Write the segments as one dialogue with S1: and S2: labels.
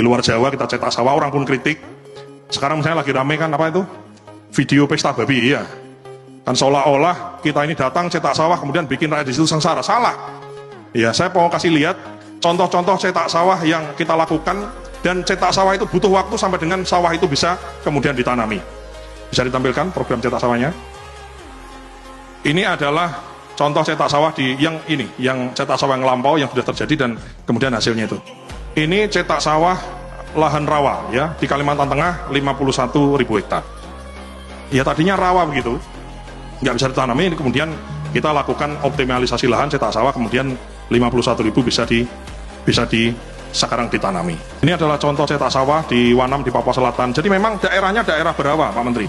S1: luar Jawa kita cetak sawah, orang pun kritik. Sekarang misalnya lagi rame kan apa itu? Video pesta babi, iya. Kan seolah-olah kita ini datang cetak sawah kemudian bikin rakyat di situ sengsara. Salah. Ya, saya mau kasih lihat contoh-contoh cetak sawah yang kita lakukan, dan cetak sawah itu butuh waktu sampai dengan sawah itu bisa kemudian ditanami. Bisa ditampilkan program cetak sawahnya. Ini adalah contoh cetak sawah yang cetak sawah yang lampau yang sudah terjadi dan kemudian hasilnya itu. Ini cetak sawah lahan rawa ya di Kalimantan Tengah 51.000 hektar. Ya tadinya rawa begitu, nggak bisa ditanami, ini kemudian kita lakukan optimalisasi lahan cetak sawah, kemudian 51.000 bisa sekarang ditanami. Ini adalah contoh cetak sawah di Wanam di Papua Selatan. Jadi memang daerahnya daerah berawa, Pak Menteri.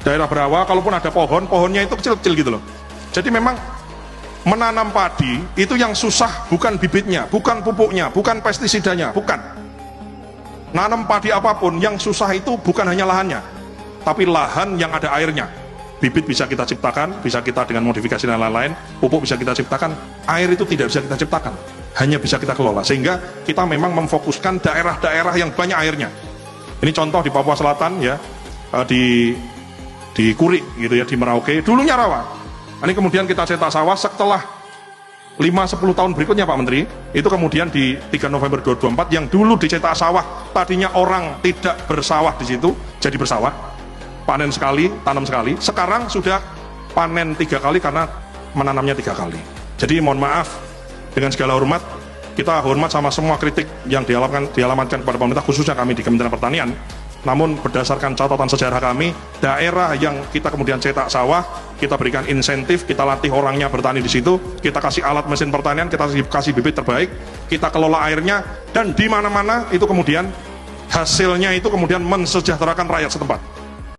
S1: Daerah berawa, kalaupun ada pohonnya itu kecil-kecil gitu loh. Jadi memang menanam padi itu yang susah bukan bibitnya, bukan pupuknya, bukan pestisidanya, bukan. Nanam padi apapun yang susah itu bukan hanya lahannya, tapi lahan yang ada airnya. Bibit bisa kita ciptakan, bisa kita dengan modifikasi dan lain-lain, pupuk bisa kita ciptakan, air itu tidak bisa kita ciptakan, hanya bisa kita kelola. Sehingga kita memang memfokuskan daerah-daerah yang banyak airnya. Ini contoh di Papua Selatan ya, di Kuri gitu ya, di Merauke, dulunya rawa. Ini kemudian kita cetak sawah setelah 5-10 tahun berikutnya Pak Menteri, itu kemudian di 3 November 2024 yang dulu dicetak sawah, tadinya orang tidak bersawah di situ, jadi bersawah, panen sekali, tanam sekali, sekarang sudah panen 3 kali karena menanamnya 3 kali. Jadi mohon maaf, dengan segala hormat, kita hormat sama semua kritik yang dialamatkan kepada pemerintah, khususnya kami di Kementerian Pertanian. Namun berdasarkan catatan sejarah kami, daerah yang kita kemudian cetak sawah, kita berikan insentif, kita latih orangnya bertani di situ, kita kasih alat mesin pertanian, kita kasih bibit terbaik, kita kelola airnya, dan di mana-mana itu kemudian hasilnya itu kemudian mensejahterakan rakyat setempat.